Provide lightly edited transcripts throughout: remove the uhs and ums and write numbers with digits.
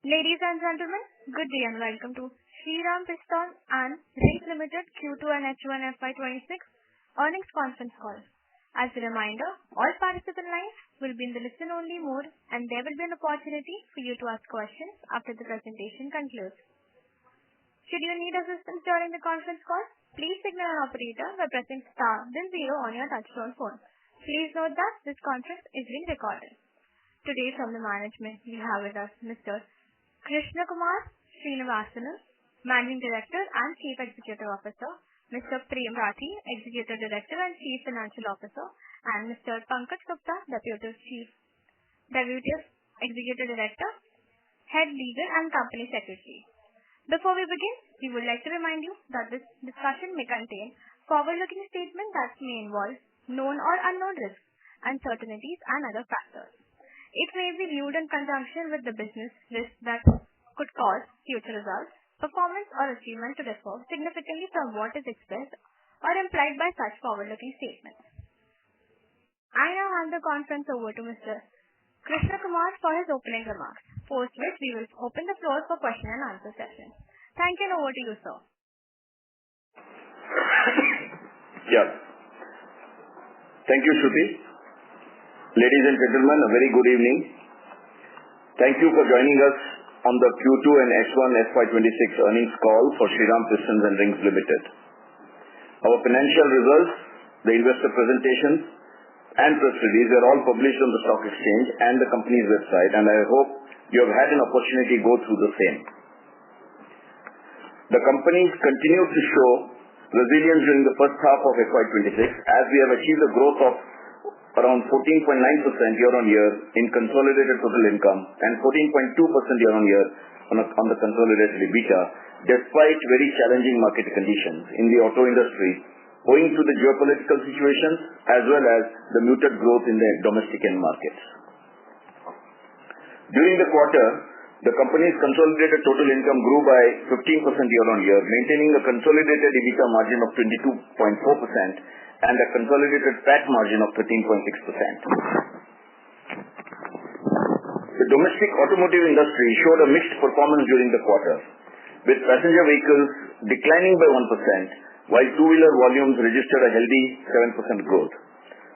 Ladies and gentlemen, good day and welcome to Shriram Pistons Rings Limited Q2 and H1 FY26 earnings conference call. As a reminder, all participant lines will be in the listen-only mode and there will be an opportunity for you to ask questions after the presentation concludes. Should you need assistance during the conference call, please signal an operator by pressing star then 0 on your touchtone phone. Please note that this conference is being recorded. Today from the management, we have with us Mr. Krishna Kumar Srinivasan, Managing Director and Chief Executive Officer, Mr. Prem Rathi, Executive Director and Chief Financial Officer, and Mr. Pankaj Gupta, Deputy Executive Director, Head Legal and Company Secretary. Before we begin, we would like to remind you that this discussion may contain forward-looking statements that may involve known or unknown risks, uncertainties and other factors. It may be viewed in conjunction with the business risks that could cause future results, performance or achievement to differ significantly from what is expressed or implied by such forward-looking statements. I now hand the conference over to Mr. Krishna Kumar for his opening remarks, post which we will open the floor for question and answer session. Thank you and over to you, sir. Thank you, Shruti. Ladies and gentlemen, a very good evening. Thank you for joining us on the Q2 and H1 FY26 earnings call for Shriram Pistons Rings Limited. Our financial results, the investor presentations and press release are all published on the stock exchange and the company's website, and I hope you have had an opportunity to go through the same. The company continued to show resilience during the first half of FY26 as we have achieved a growth of around 14.9% year-on-year in consolidated total income and 14.2% year-on-year on the consolidated EBITDA, despite very challenging market conditions in the auto industry owing to the geopolitical situations as well as the muted growth in the domestic end markets. During the quarter, the company's consolidated total income grew by 15% year-on-year, maintaining a consolidated EBITDA margin of 22.4% and a consolidated PAT margin of 13.6%. The domestic automotive industry showed a mixed performance during the quarter, with passenger vehicles declining by 1%, while two-wheeler volumes registered a healthy 7% growth.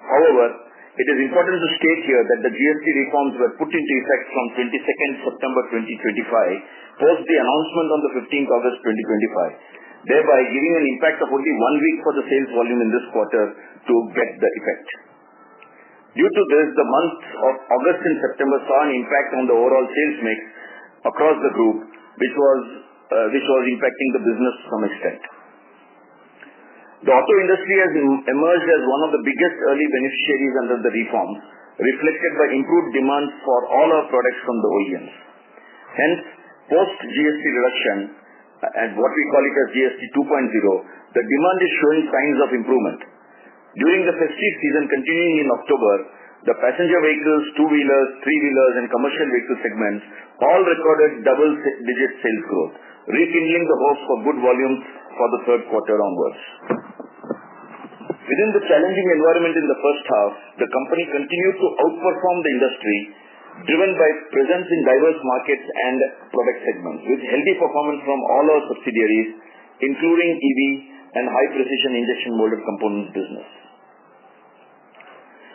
However, it is important to state here that the GST reforms were put into effect from 22nd September 2025, post the announcement on the 15th August 2025. Thereby giving an impact of only 1 week for the sales volume in this quarter to get the effect. Due to this, the months of August and September saw an impact on the overall sales mix across the group, which was impacting the business to some extent. The auto industry has emerged as one of the biggest early beneficiaries under the reforms, reflected by improved demand for all our products from the OEMs. Hence, post GST reduction, and what we call it as GST 2.0, the demand is showing signs of improvement. During the festive season continuing in October, the passenger vehicles, two-wheelers, three-wheelers and commercial vehicle segments all recorded double-digit sales growth, rekindling the hopes for good volumes for the third quarter onwards. Within the challenging environment in the first half, the company continued to outperform the industry, driven by presence in diverse markets and product segments, with healthy performance from all our subsidiaries, including EV and high-precision injection molded components business.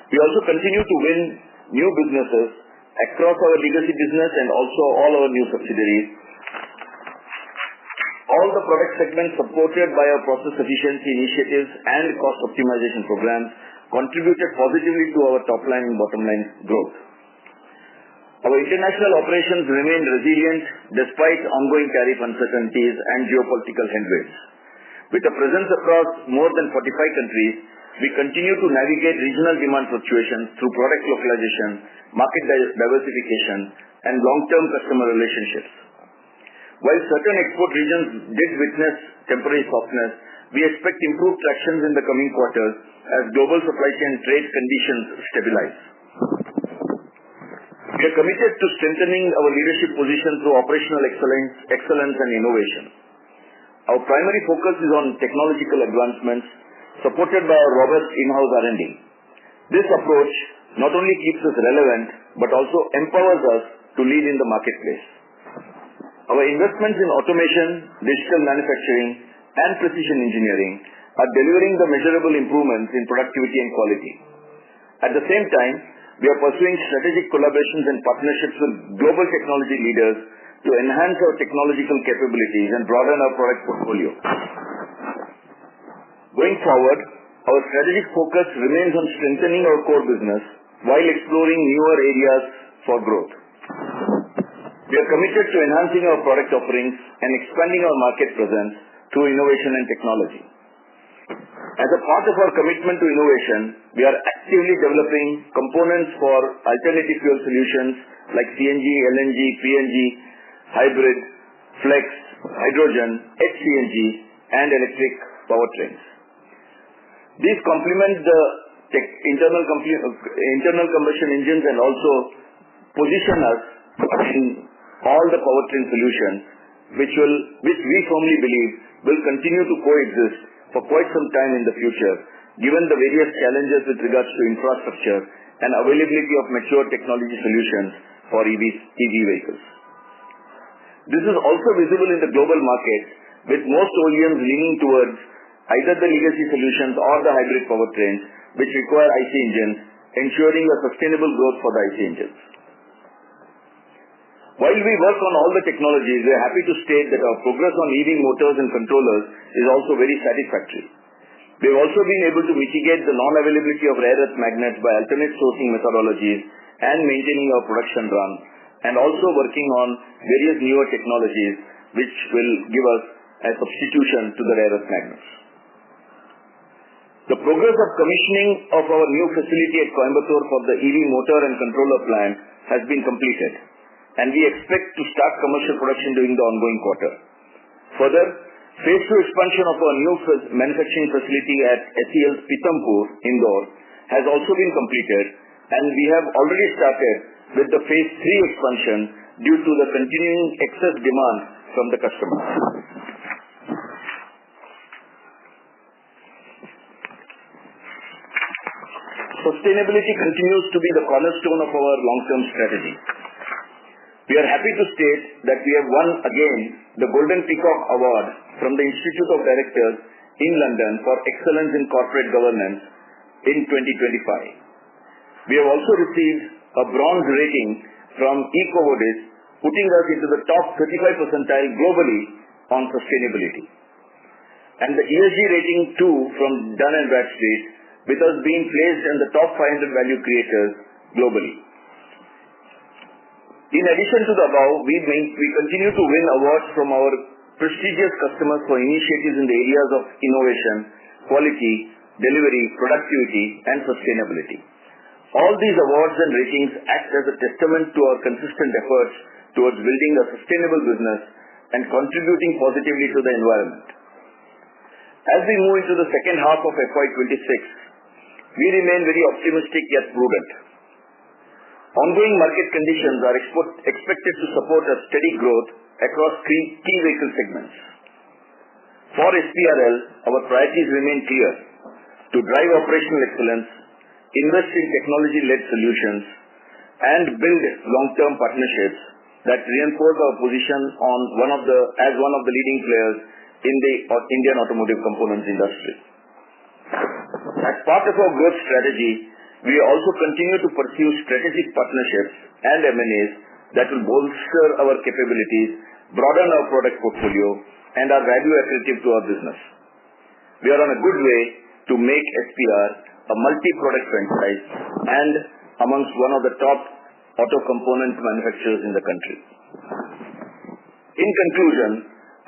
We also continue to win new businesses across our legacy business and also all our new subsidiaries. All the product segments supported by our process efficiency initiatives and cost optimization programs contributed positively to our top line and bottom line growth. Our international operations remained resilient despite ongoing tariff uncertainties and geopolitical headwinds. With a presence across more than 45 countries, we continue to navigate regional demand fluctuations through product localization, market diversification, and long-term customer relationships. While certain export regions did witness temporary softness, we expect improved tractions in the coming quarters as global supply chain trade conditions stabilize. We are committed to strengthening our leadership position through operational excellence and innovation. Our primary focus is on technological advancements supported by our robust in-house R&D. This approach not only keeps us relevant but also empowers us to lead in the marketplace. Our investments in automation, digital manufacturing, and precision engineering are delivering the measurable improvements in productivity and quality. At the same time, we are pursuing strategic collaborations and partnerships with global technology leaders to enhance our technological capabilities and broaden our product portfolio. Going forward, our strategic focus remains on strengthening our core business while exploring newer areas for growth. We are committed to enhancing our product offerings and expanding our market presence through innovation and technology. As a part of our commitment to innovation, we are actively developing components for alternative fuel solutions like CNG, LNG, PNG, hybrid, flex, hydrogen, HCNG, and electric powertrains. These complement the internal combustion engines and also position us in all the powertrain solutions, which we firmly believe will continue to coexist for quite some time in the future, given the various challenges with regards to infrastructure and availability of mature technology solutions for EV vehicles. This is also visible in the global market, with most OEMs leaning towards either the legacy solutions or the hybrid powertrains, which require IC engines, ensuring a sustainable growth for the IC engines. While we work on all the technologies, we are happy to state that our progress on EV motors and controllers is also very satisfactory. We have also been able to mitigate the non-availability of rare earth magnets by alternate sourcing methodologies and maintaining our production run, and also working on various newer technologies which will give us a substitution to the rare earth magnets. The progress of commissioning of our new facility at Coimbatore for the EV motor and controller plant has been completed, and we expect to start commercial production during the ongoing quarter. Further, phase 2 expansion of our new manufacturing facility at SEL's Pithampur, Indore, has also been completed, and we have already started with the phase 3 expansion due to the continuing excess demand from the customers. Sustainability continues to be the cornerstone of our long-term strategy. We are happy to state that we have won again the Golden Peacock Award from the Institute of Directors in London for excellence in corporate governance in 2025. We have also received a bronze rating from EcoVadis, putting us into the top 35 percentile globally on sustainability. And the ESG rating too from Dun & Bradstreet, with us being placed in the top 500 value creators globally. In addition to the above, we continue to win awards from our prestigious customers for initiatives in the areas of innovation, quality, delivery, productivity, and sustainability. All these awards and ratings act as a testament to our consistent efforts towards building a sustainable business and contributing positively to the environment. As we move into the second half of FY26, we remain very optimistic yet prudent. Ongoing market conditions are expected to support a steady growth across key vehicle segments. For SPRL, our priorities remain clear: to drive operational excellence, invest in technology-led solutions, and build long-term partnerships that reinforce our position as one of the leading players in the Indian automotive components industry. As part of our growth strategy, we also continue to pursue strategic partnerships and M&As that will bolster our capabilities, broaden our product portfolio, and are value accretive to our business. We are on a good way to make SPR a multi-product franchise and amongst one of the top auto component manufacturers in the country. In conclusion,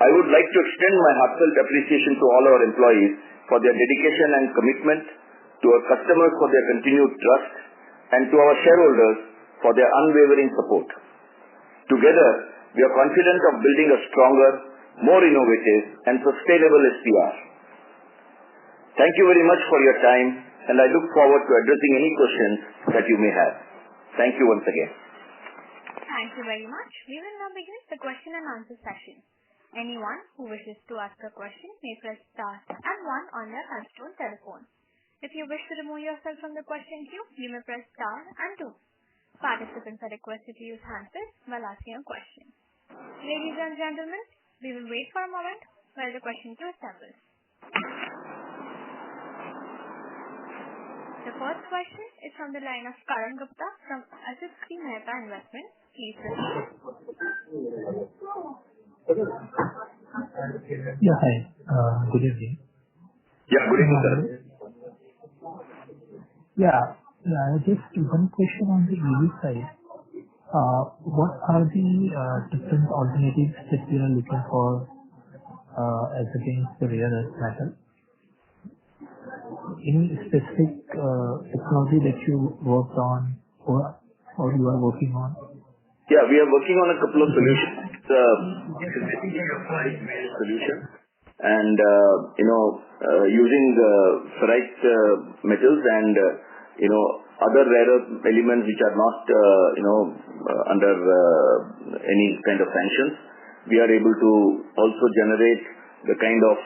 I would like to extend my heartfelt appreciation to all our employees for their dedication and commitment, to our customers for their continued trust, and to our shareholders for their unwavering support. Together, we are confident of building a stronger, more innovative, and sustainable SPR. Thank you very much for your time, and I look forward to addressing any questions that you may have. Thank you once again. Thank you very much. We will now begin the question and answer session. Anyone who wishes to ask a question may press star and 1 on their touchtone telephone. If you wish to remove yourself from the question queue, you may press star and 2. Participants are requested to use handsets while asking a question. Ladies and gentlemen, we will wait for a moment while the question queue assembles. The first question is from the line of Karan Gupta from SHRIPISTON Investment. Please proceed. Yeah, hi. Good evening. Yeah, good evening, sir. Yeah, just one question on the EV side. What are the different alternatives that we are looking for as against the rare earth metal? Any specific technology that you worked on or you are working on? Yeah, we are working on a couple of solutions. Solution and using ferrite metals and other rare earth elements which are not under any kind of sanctions. We are able to also generate the kind of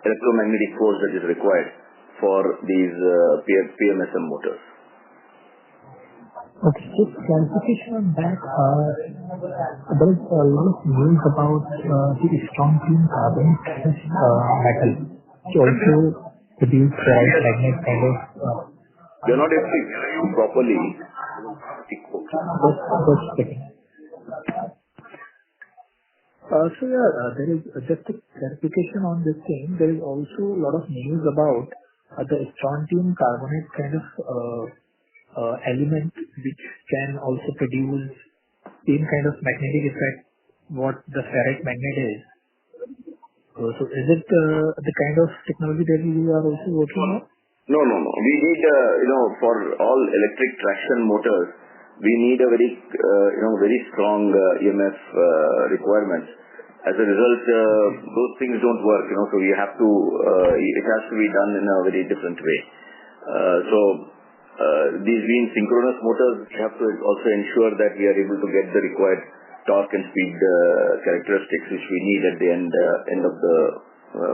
electromagnetic force that is required for these PMSM motors. Okay, just clarification on that. There is a lot of news about the strontium carbon metal. It also produce magnet kind of. You're not able to hear you properly. Just checking. So yeah, there is just a clarification on this thing. There is also a lot of news about the strontium carbonate kind of element which can also produce same kind of magnetic effect what the ferrite magnet is. So is it the kind of technology that you are also working on? No. We need, for all electric traction motors, we need a very strong EMF requirements. As a result, those things don't work, so we have to, it has to be done in a very different way. These being synchronous motors, we have to also ensure that we are able to get the required torque and speed characteristics which we need at the end of the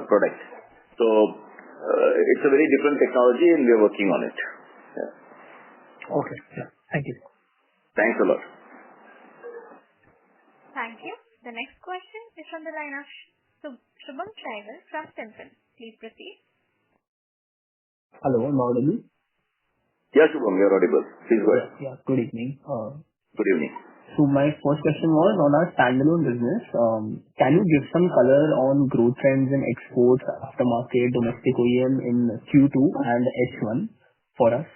product. So it's a very different technology and we are working on it. Yeah. Okay. Yeah. Thank you. Thanks a lot. Thank you. The next question is from the line of Shriram Pistons from Simpson. Please proceed. Hello, I'm audible. Yes, Shubham, you're audible. Please go ahead. Yeah, good evening. Good evening. So my first question was on our standalone business. Can you give some color on growth trends in exports, aftermarket, domestic OEM in Q2 and H1 for us?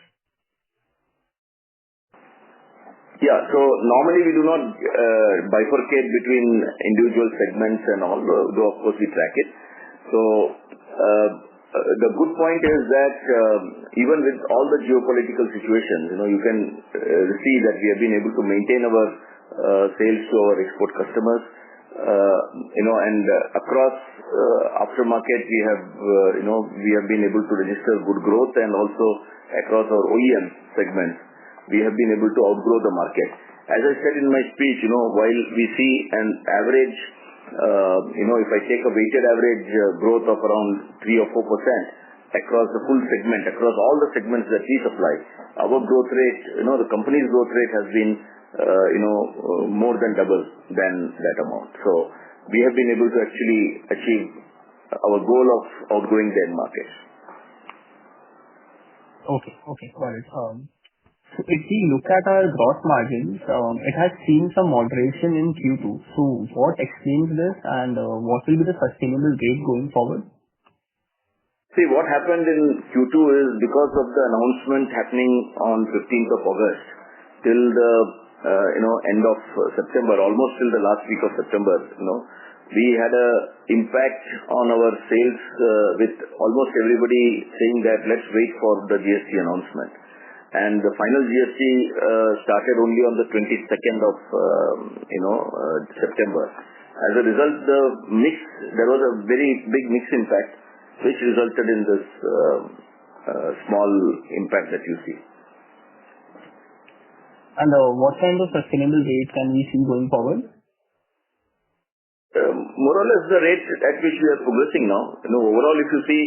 Yeah, so normally we do not bifurcate between individual segments and all, though of course we track it. So the good point is that even with all the geopolitical situations, you can see that we have been able to maintain our sales to our export customers, and across aftermarket we have been able to register good growth, and also across our OEM segments we have been able to outgrow the market. As I said in my speech, while we see an average, if I take a weighted average growth of around 3 or 4% across the full segment, across all the segments that we supply, our growth rate, the company's growth rate has been, more than double than that amount. So we have been able to actually achieve our goal of outgrowing the end market. Okay, got it. So if we look at our gross margins, it has seen some moderation in Q2. So what explains this, and what will be the sustainable rate going forward? See, what happened in Q2 is because of the announcement happening on 15th of August till the end of September, almost till the last week of September, we had a impact on our sales with almost everybody saying that let's wait for the GST announcement. And the final GST started only on the 22nd of September. As a result, there was a very big mix impact, which resulted in this small impact that you see. And what kind of sustainable rate can we see going forward? More or less the rate at which we are progressing now. Overall, if you see,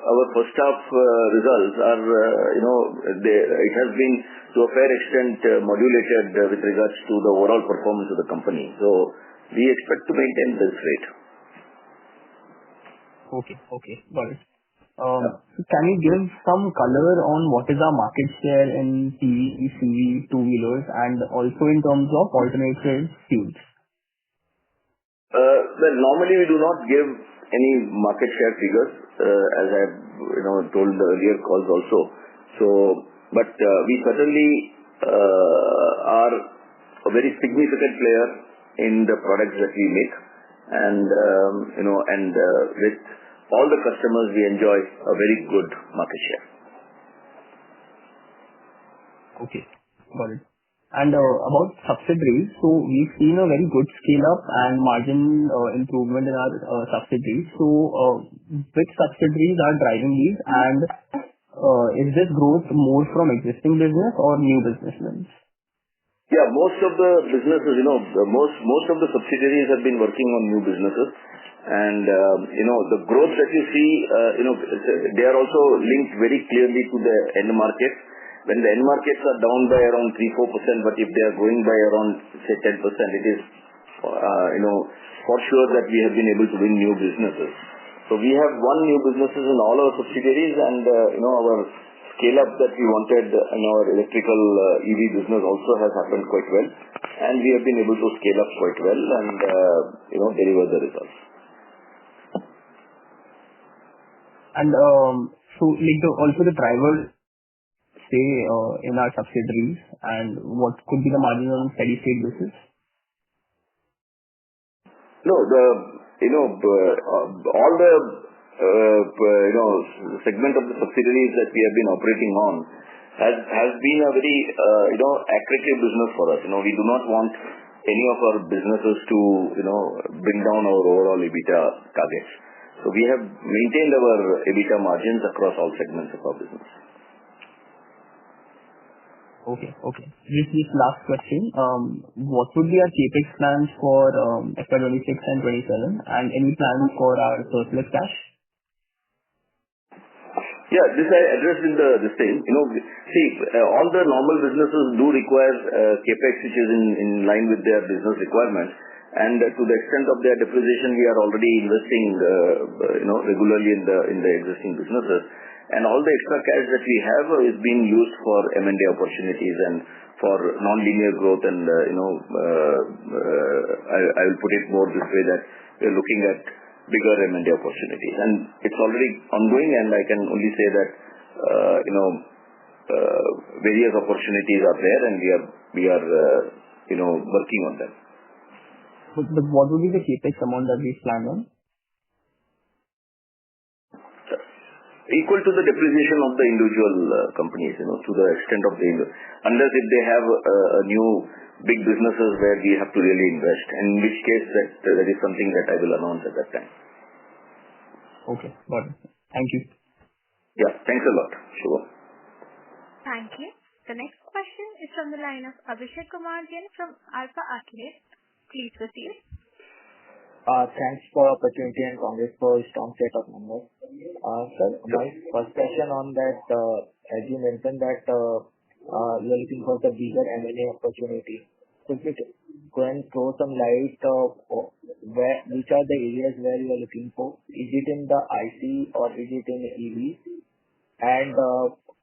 our first half results are, it has been to a fair extent modulated with regards to the overall performance of the company. So we expect to maintain this rate. Okay. Got it. So can you give some color on what is our market share in PV, CV, two-wheelers, and also in terms of alternative fuels? Well, normally we do not give any market share figures, as I have told the earlier calls also. So, but we certainly are a very significant player in the products that we make, and with all the customers we enjoy a very good market share. Okay, got it. And about subsidiaries, so we've seen a very good scale up and margin improvement in our subsidiaries. So which subsidiaries are driving these, and is this growth more from existing business or new business lines? Yeah, most of the businesses, most of the subsidiaries have been working on new businesses, and the growth that you see, they are also linked very clearly to the end market. When the end markets are down by around 3-4%, but if they are growing by around, say, 10%, it is, for sure that we have been able to win new businesses. So we have won new businesses in all our subsidiaries, and our scale-up that we wanted in our electrical EV business also has happened quite well, and we have been able to scale up quite well and deliver the results. And so, also the drivers say in our subsidiaries, and what could be the margin on steady state basis? No, all the segment of the subsidiaries that we have been operating on has been a very accretive business for us. We do not want any of our businesses to bring down our overall EBITDA targets. So we have maintained our EBITDA margins across all segments of our business. Okay. This last question. What would be our CapEx plans for FY26 and 27, and any plans for our surplus cash? Yeah, this I addressed in the same. All the normal businesses do require CapEx, which is in line with their business requirements, and to the extent of their depreciation, we are already investing, regularly in the existing businesses. And all the extra cash that we have is being used for M&A opportunities and for non-linear growth. And I will put it more this way, that we are looking at bigger M&A opportunities, and it's already ongoing. And I can only say that various opportunities are there, and we are working on them. But what would be the CapEx amount that we plan on? Equal to the depreciation of the individual companies, to the extent of unless if they have a new big businesses where we have to really invest, and in which case that is something that I will announce at that time. Okay, got it. Thank you. Yeah, thanks a lot. Sure. Thank you. The next question is from the line of Abhishek Kumar Jain from Alfa. Please proceed. Thanks for the opportunity and congrats for a strong set of numbers. Sir, my first question on that, as you mentioned that you are looking for the bigger M&A opportunity. So if you can throw some light which are the areas where you are looking for? Is it in the IC or is it in the EV? And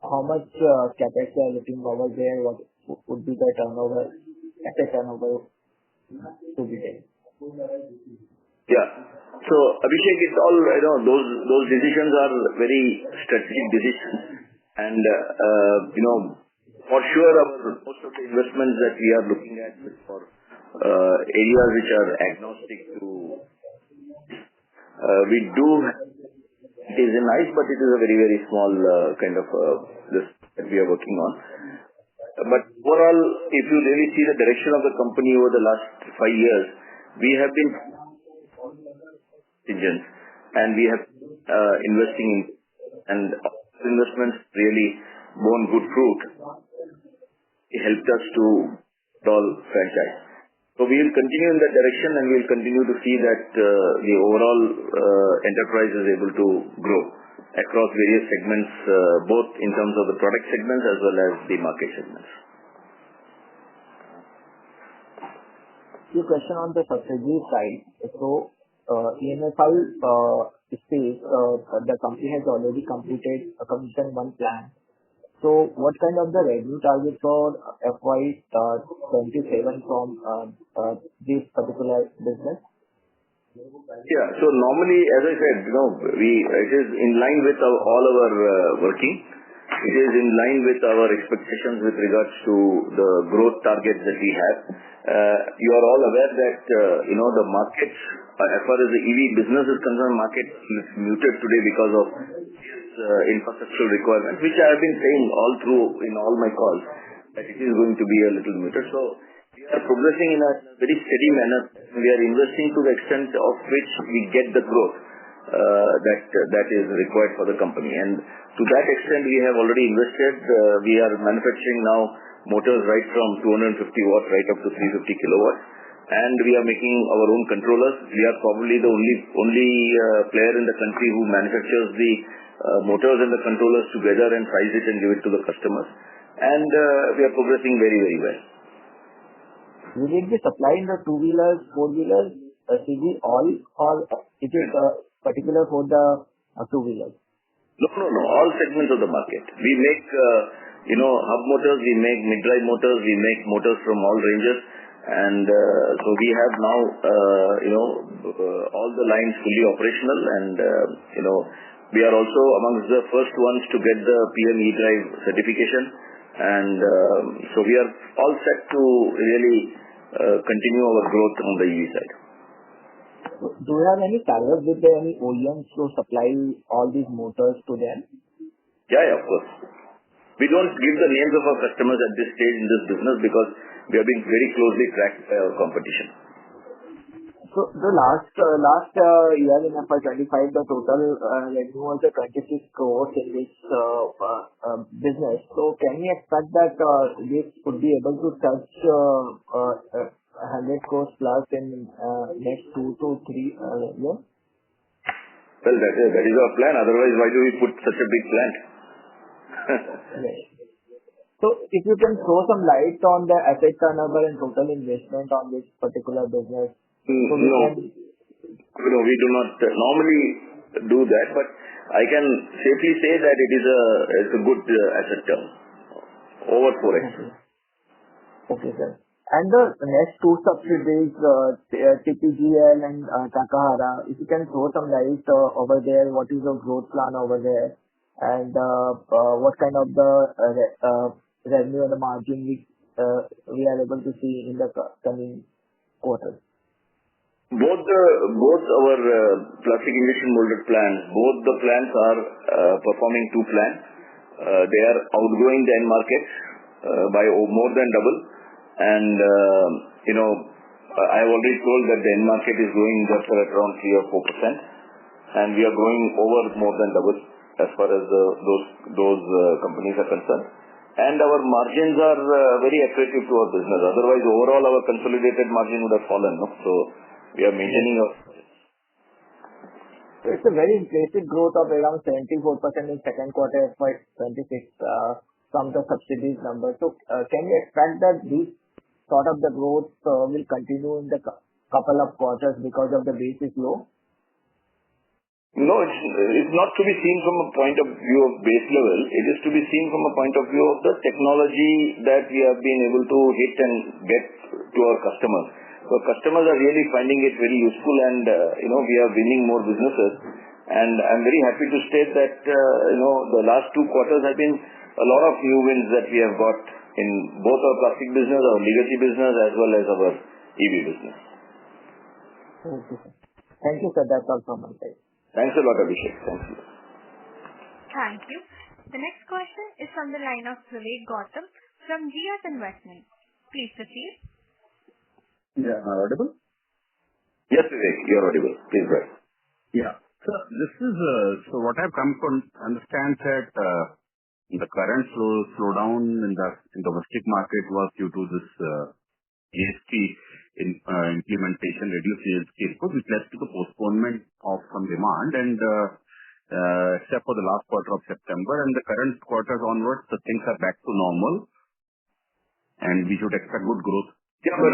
how much CapEx you are looking over there? What would be the turnover, asset turnover to be there? Yeah. So Abhishek, it's all, those decisions are very strategic decisions, and for sure most of the investments that we are looking at is for areas which are agnostic to. We do. It is nice, but it is a very, very small kind of list that we are working on. But overall, if you really see the direction of the company over the last 5 years, we have been and we have investing in, and investments really borne good fruit. It helped us to all franchise. So we will continue in that direction, and we will continue to see that the overall enterprise is able to grow. across various segments, both in terms of the product segments as well as the market segments. Your question on the subsidiary side. So, EMFI space, the company has already commissioned one plant. So, what kind of the revenue target for FY27 from this particular business? Yeah. So normally, as I said, it is in line with all our working. It is in line with our expectations with regards to the growth targets that we have. You are all aware that, the markets, as far as the EV business is concerned, market is muted today because of infrastructural requirements, which I have been saying all through in all my calls, that it is going to be a little muted. So we are progressing in a very steady manner. We are investing to the extent of which we get the growth that is required for the company. And to that extent, we have already invested. We are manufacturing now motors right from 250 watts right up to 350 kilowatts. And we are making our own controllers. We are probably the only player in the country who manufactures the motors and the controllers together and price it and give it to the customers. And we are progressing very, very well. Will it be supplying the two-wheelers, four-wheelers, CV, all, or it is particular for the two-wheelers? No. All segments of the market. We make, hub motors, we make mid-drive motors, we make motors from all ranges. And so we have now, all the lines fully operational. And, we are also amongst the first ones to get the PM E-Drive certification. And so we are all set to really continue our growth on the EV side. Do you have any tie-up with any OEMs to supply all these motors to them? Yeah, of course. We don't give the names of our customers at this stage in this business because we are being very closely tracked by our competition. So the last year in FY25, the total revenue was 26 crores in this business. So can we expect that this could be able to touch 100 crores plus in next 2 to 3 years? Well, that is our plan. Otherwise, why do we put such a big plant? Right. So if you can throw some light on the asset turnover and total investment on this particular business. No, we do not normally do that, but I can safely say that it's a good asset turn, over 4x. Okay, sir. And the next two subsidiaries, TPGL and Takahara, if you can throw some light over there, what is the growth plan over there, and what kind of the revenue and the margin we are able to see in the coming quarters? Both our plastic injection molded plants, both the plants are performing to plan. They are outgrowing the end markets by more than double. And, I have already told that the end market is growing just at around 3 or 4%. And we are growing over more than double as far as those companies are concerned. And our margins are very accretive to our business. Otherwise, overall, our consolidated margin would have fallen. No? So, we are maintaining our. So it's a very impressive growth of around 74% in second quarter FY26 from the subsidies number. So can we expect that this sort of the growth will continue in the couple of quarters because of the base is low? No, it's not to be seen from a point of view of base level. It is to be seen from a point of view of the technology that we have been able to hit and get to our customers. So customers are really finding it very useful and, we are winning more businesses. And I'm very happy to state that, the last 2 quarters have been a lot of new wins that we have got in both our plastic business, our legacy business, as well as our EV business. Okay, sir. Thank you, sir. That's all from my side. Thanks a lot, Abhishek. Thank you. Thank you. The next question is from the line of Vivek Gautam from GS Investment. Please proceed. Yeah, am I audible? Yes, Vivek, you are audible. Please go ahead. Yeah. So this is so what I've come to understand that the current slowdown in the domestic market was due to this GST implementation, reduced GST input, which led to the postponement of some demand, and except for the last quarter of September, and the current quarters onwards, the things are back to normal, and we should expect good growth. Yeah, but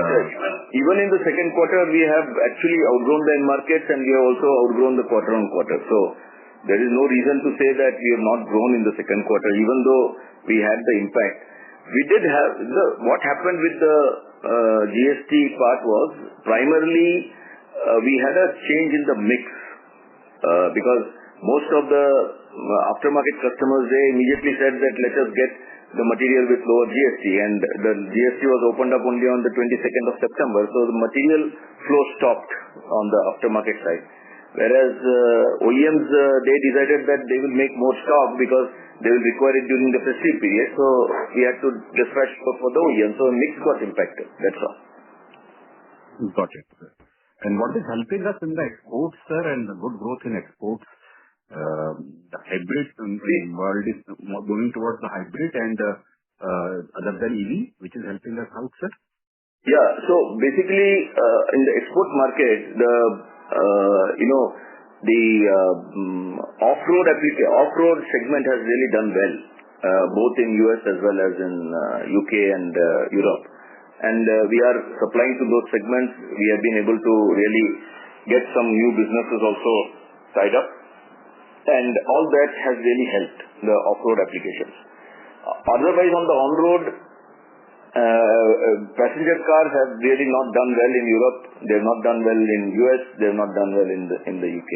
even in the second quarter, we have actually outgrown the end markets, and we have also outgrown the quarter-on-quarter. So there is no reason to say that we have not grown in the second quarter, even though we had the impact. We did have what happened with the GST part was primarily we had a change in the mix because most of the aftermarket customers, they immediately said that let us get the material with lower GST, and the GST was opened up only on the 22nd of September, so the material flow stopped on the aftermarket side. Whereas OEMs, they decided that they will make more stock because they will require it during the festive period, so we had to dispatch for the OEM, so mix got impacted, that's all. Got it. And what is helping us in the exports, sir, and the good growth in exports? The hybrid world is going towards the hybrid and other than EV, which is helping us out, sir? Yeah, so basically in the export market, the off-road segment has really done well, both in US as well as in UK and Europe. And we are supplying to those segments. We have been able to really get some new businesses also tied up. And all that has really helped the off-road applications. Otherwise, on the on-road, passenger cars have really not done well in Europe. They have not done well in US. They have not done well in the UK.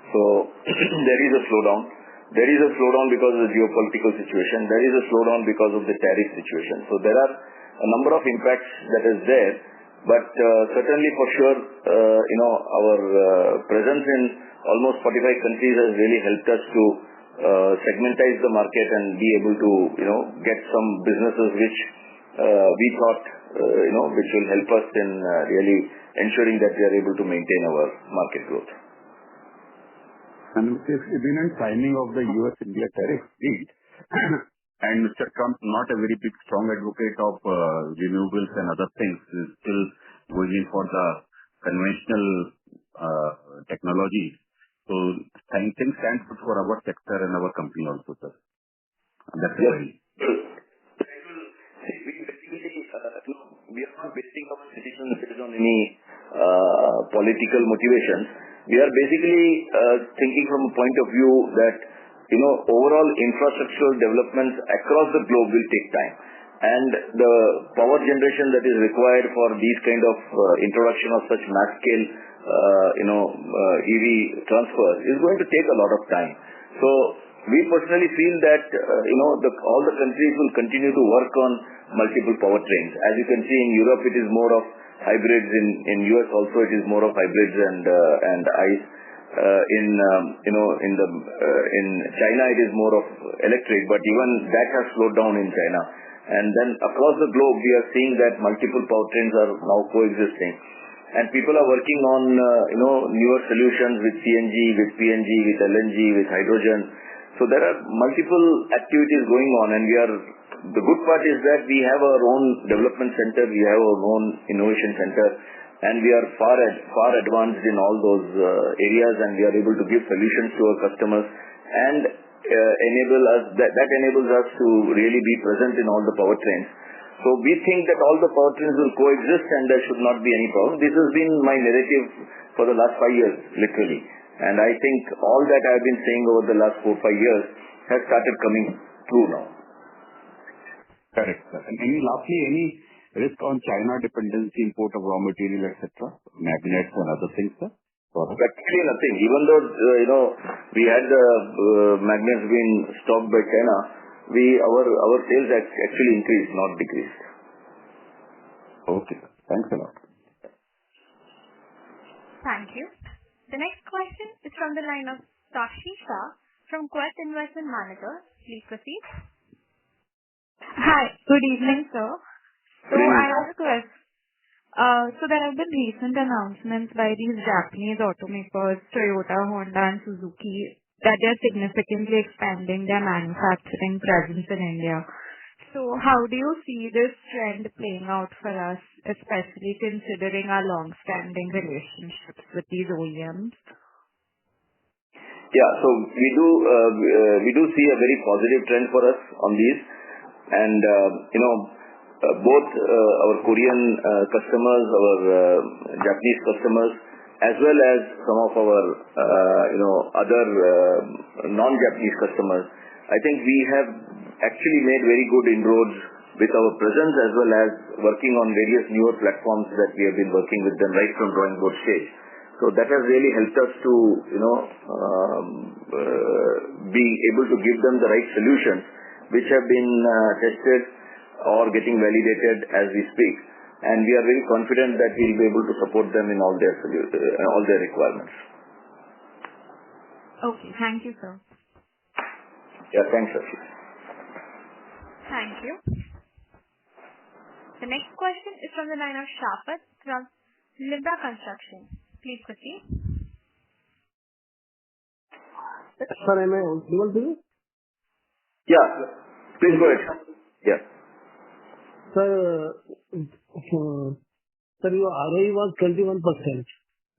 So there is a slowdown. There is a slowdown because of the geopolitical situation. There is a slowdown because of the tariff situation. So there are a number of impacts that is there. But certainly for sure, our presence in almost 45 countries has really helped us to segmentize the market and be able to, get some businesses which we thought, which will help us in really ensuring that we are able to maintain our market growth. And with this imminent signing of the US-India tariff deal, and Mr. Trump, not a very big strong advocate of renewables and other things, is still going in for the conventional technology. So things stand good for our sector and our company also, sir. And that's very. We are not basing our decisions on any political motivations. We are basically thinking from a point of view that overall infrastructural developments across the globe will take time, and the power generation that is required for these kind of introduction of such mass scale EV transfer is going to take a lot of time. So we personally feel that all the countries will continue to work on multiple powertrains. As you can see, in Europe it is more of hybrids. In US also it is more of hybrids and ICE. In China it is more of electric, but even that has slowed down in China. And then across the globe we are seeing that multiple powertrains are now coexisting, and people are working on newer solutions with CNG, with PNG, with LNG, with hydrogen. So there are multiple activities going on, and the good part is that we have our own development center, we have our own innovation center, and we are far advanced in all those areas, and we are able to give solutions to our customers and that enables us to really be present in all the powertrains. So we think that all the powertrains will coexist and there should not be any problem. This has been my narrative for the last 5 years, literally. And I think all that I have been saying over the last 4-5 years has started coming true now. Correct, sir. And lastly, any risk on China dependency, import of raw material, etc., magnets and other things, sir? Practically nothing. Even though we had the magnets being stocked by China, our sales actually increased, not decreased. Okay, sir. Thanks a lot. Thank you. The next question is from the line of Sakshi Shah from Quest Investment Managers. Please proceed. Hi. Good evening, sir. So I have a question. So there have been recent announcements by these Japanese automakers, Toyota, Honda and Suzuki, that they are significantly expanding their manufacturing presence in India. So how do you see this trend playing out for us, especially considering our long-standing relationships with these OEMs? Yeah. So we do see a very positive trend for us on these. And, both our Korean customers, our Japanese customers, as well as some of our, other non-Japanese customers, I think we have actually made very good inroads with our presence as well as working on various newer platforms that we have been working with them right from drawing board stage. So that has really helped us to, be able to give them the right solutions which have been tested or getting validated as we speak. And we are very confident that we'll be able to support them in all their requirements. Okay. Thank you, sir. Yeah, thanks, Ashish. Thank you. The next question is from the line of Shafat from Libra Construction. Please proceed. Sir, am I audible to you? Yeah, please go ahead. Yeah. Sir, your ROE was 21%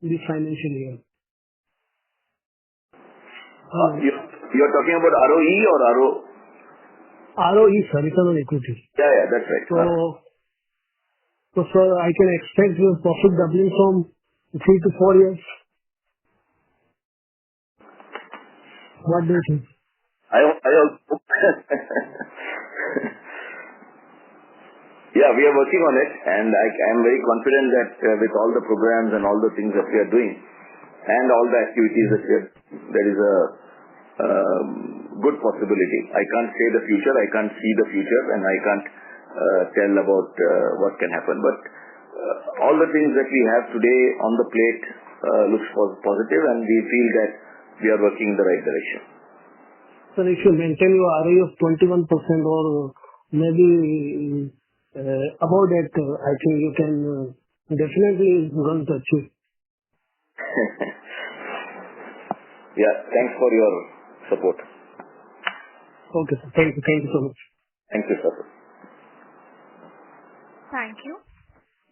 this financial year. You're talking about ROE or RO? ROE, sir, return on equity. Yeah, that's right. So, sir, I can expect your profit doubling from 3 to 4 years. What do you think? I also Yeah, we are working on it, and I am very confident that with all the programs and all the things that we are doing and all the activities that we are, there is a good possibility. I can't say the future, I can't see the future, and I can't tell about what can happen. But all the things that we have today on the plate looks positive, and we feel that we are working in the right direction. Sir, if you maintain your ROE of 21% or maybe about that, I think you can definitely run the achieve. Yeah, thanks for your support. Okay, sir. Thank you so much. Thank you, sir. Thank you.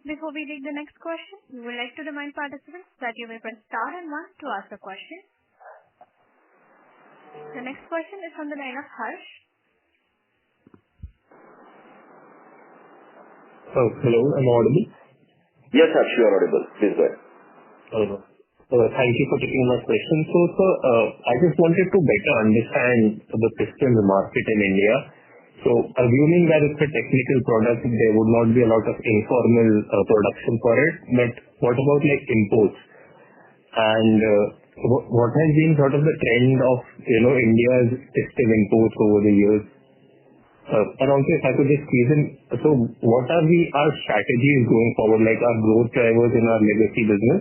Before we take the next question, we would like to remind participants that you may press star and 1 to ask a question. The next question is from the line of Harsh. Hello, am I audible? Yes, Harsh, you are audible. Please go ahead. Thank you for taking my question. So, sir, I just wanted to better understand the pistons market in India. So, assuming that it's a technical product, there would not be a lot of informal production for it. But what about like imports? And what has been sort of the trend of India's piston imports over the years? And also, if I could just squeeze in, so what are our strategies going forward, like our growth drivers in our legacy business?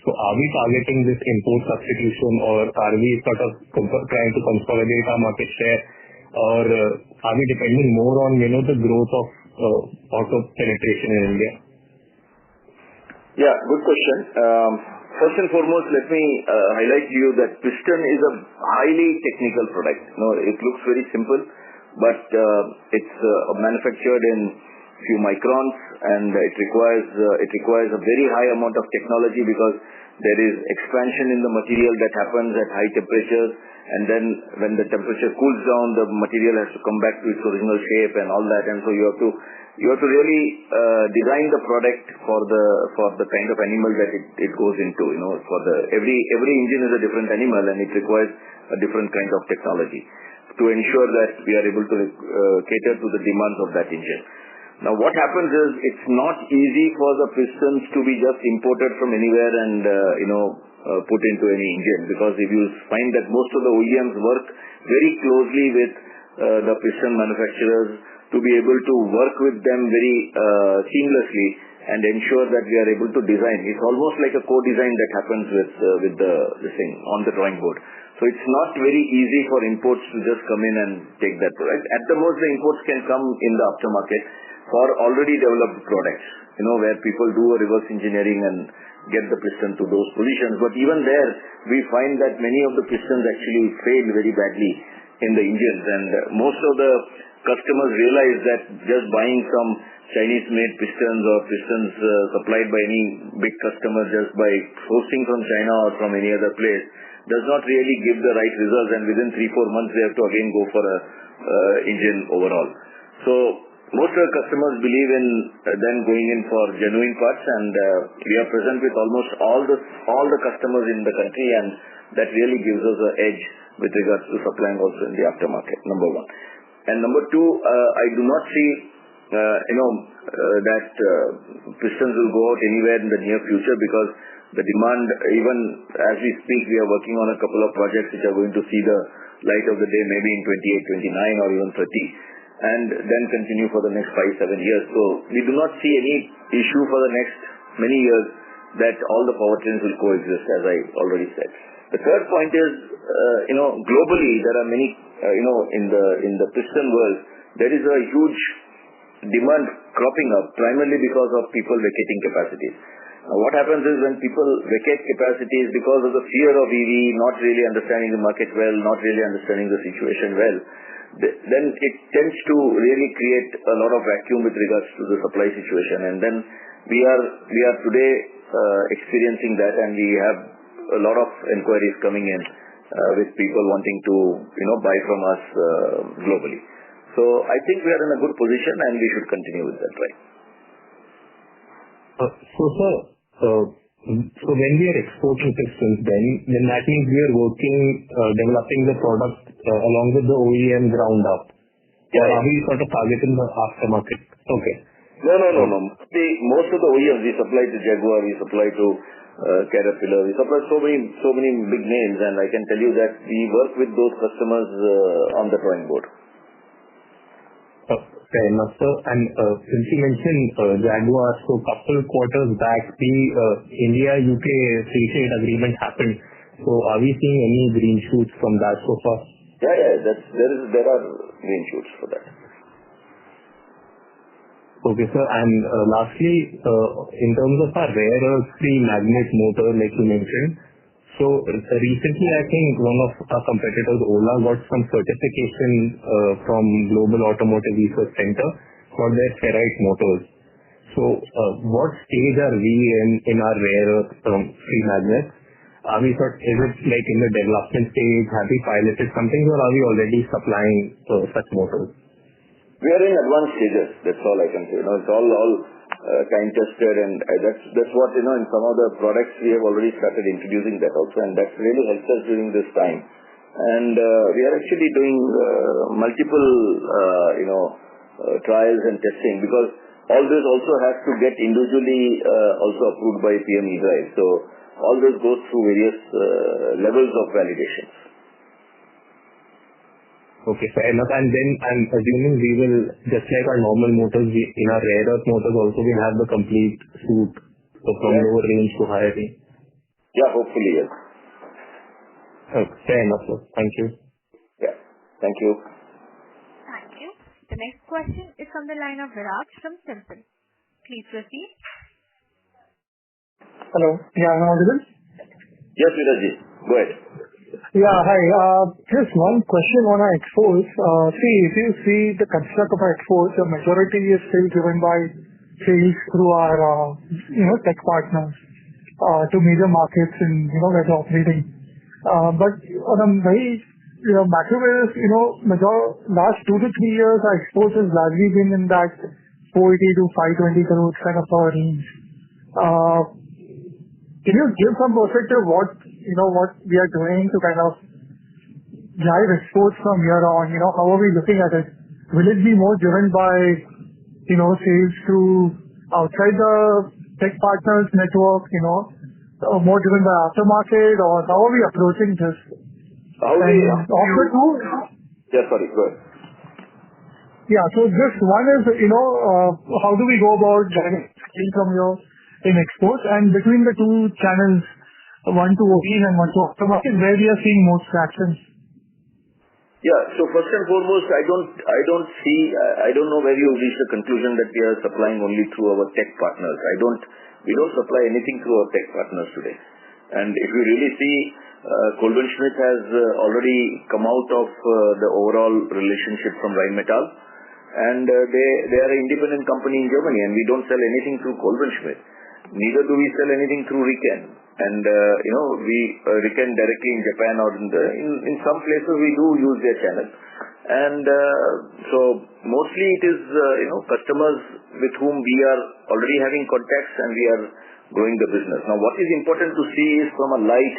So are we targeting this import substitution, or are we sort of trying to consolidate our market share, or are we depending more on the growth of auto penetration in India? Yeah, good question. First and foremost, let me highlight to you that piston is a highly technical product. It looks very simple, but it's manufactured in few microns, and it requires a very high amount of technology, because there is expansion in the material that happens at high temperatures, and then when the temperature cools down, the material has to come back to its original shape and all that. And so you have to really design the product for the kind of animal that it goes into. Every engine is a different animal, and it requires a different kind of technology to ensure that we are able to cater to the demands of that engine. Now, what happens is, it's not easy for the pistons to be just imported from anywhere and put into any engine, because if you find that most of the OEMs work very closely with the piston manufacturers to be able to work with them very seamlessly and ensure that we are able to design. It's almost like a co-design that happens with the thing on the drawing board. So it's not very easy for imports to just come in and take that product. At the most, the imports can come in the aftermarket for already developed products, where people do a reverse engineering and get the piston to those positions. But even there, we find that many of the pistons actually fail very badly in the engines, and most of the customers realize that just buying some Chinese-made pistons or pistons supplied by any big customer just by sourcing from China or from any other place does not really give the right results, and within 3-4 months they have to again go for a engine overall. So most of the customers believe in then going in for genuine parts, and we are present with almost all the customers in the country, and that really gives us an edge with regards to supplying also in the aftermarket, number one. And number two, I do not see that pistons will go out anywhere in the near future, because the demand, even as we speak, we are working on a couple of projects which are going to see the light of the day maybe in 28, 29 or even 30, and then continue for the next 5-7 years. So we do not see any issue for the next many years that all the powertrains will coexist, as I already said. The third point is, globally there are many, in the piston world, there is a huge demand cropping up, primarily because of people vacating capacities. What happens is, when people vacate capacities because of the fear of EV, not really understanding the market well, not really understanding the situation well, then it tends to really create a lot of vacuum with regards to the supply situation. And then we are today experiencing that, and we have a lot of inquiries coming in with people wanting to buy from us globally. So I think we are in a good position, and we should continue with that, right? So when we are exporting pistons, then that means we are working, developing the product along with the OEM ground up. Yeah. Or are we sort of targeting the aftermarket? Okay. No. Most of the OEMs, we supply to Jaguar, we supply to Caterpillar, we supply so many big names, and I can tell you that we work with those customers on the drawing board. Fair enough, sir. And since you mentioned Jaguar, so a couple quarters back, the India-UK free trade agreement happened. So are we seeing any green shoots from that so far? Yeah. There are green shoots for that. Okay, sir. And lastly, in terms of our rare earth-free magnet motor, like you mentioned, so recently I think one of our competitors, Ola, got some certification from Global Automotive Research Center for their ferrite motors. So what stage are we in our rare earth-free magnets? Is it like in the development stage? Have we piloted something, or are we already supplying such motors? We are in advanced stages. That's all I can say. It's all time tested, and that's what in some of the products we have already started introducing that also, and that really helps us during this time. And we are actually doing multiple trials and testing, because all this also has to get individually also approved by PME Drive. So all this goes through various levels of validations. Okay, fair enough. And then I'm assuming we will, just like our normal motors, in our rare earth motors also we'll have the complete suite, so from lower range to higher range. Yeah, hopefully, yes. Okay, fair enough, sir. Thank you. Yeah, thank you. Thank you. The next question is from the line of Viraj from Simple. Please proceed. Hello. Yeah, am I audible? Yes, Virajji. Go ahead. Yeah, hi. Just one question on our exports. If you see the construct of our exports, the majority is still driven by sales through our, tech partners to major markets in, where they're operating. But on a very, macro basis, last 2 to 3 years, our exports has largely been in that 480 to 520 crores kind of a range. Can you give some perspective what we are doing to kind of drive exports from here on? How are we looking at it? Will it be more driven by, sales to outside the tech partners network, or more driven by aftermarket, or how are we approaching this? Yeah, sorry, go ahead. Yeah, so just one is, how do we go about driving from here in exports, and between the two channels, one to OEM and one to aftermarket, where we are seeing most traction? Yeah, so first and foremost, I don't know where you reach the conclusion that we are supplying only through our tech partners. We don't supply anything through our tech partners today. And if you really see, Combustion has already come out of the overall relationship from Rheinmetall, and they are an independent company in Germany, and we don't sell anything through Combustion. neither do we sell anything through Riken. And we Riken directly in Japan or in some places we do use their channel. And so mostly it is customers with whom we are already having contacts and we are growing the business. Now what is important to see is from a light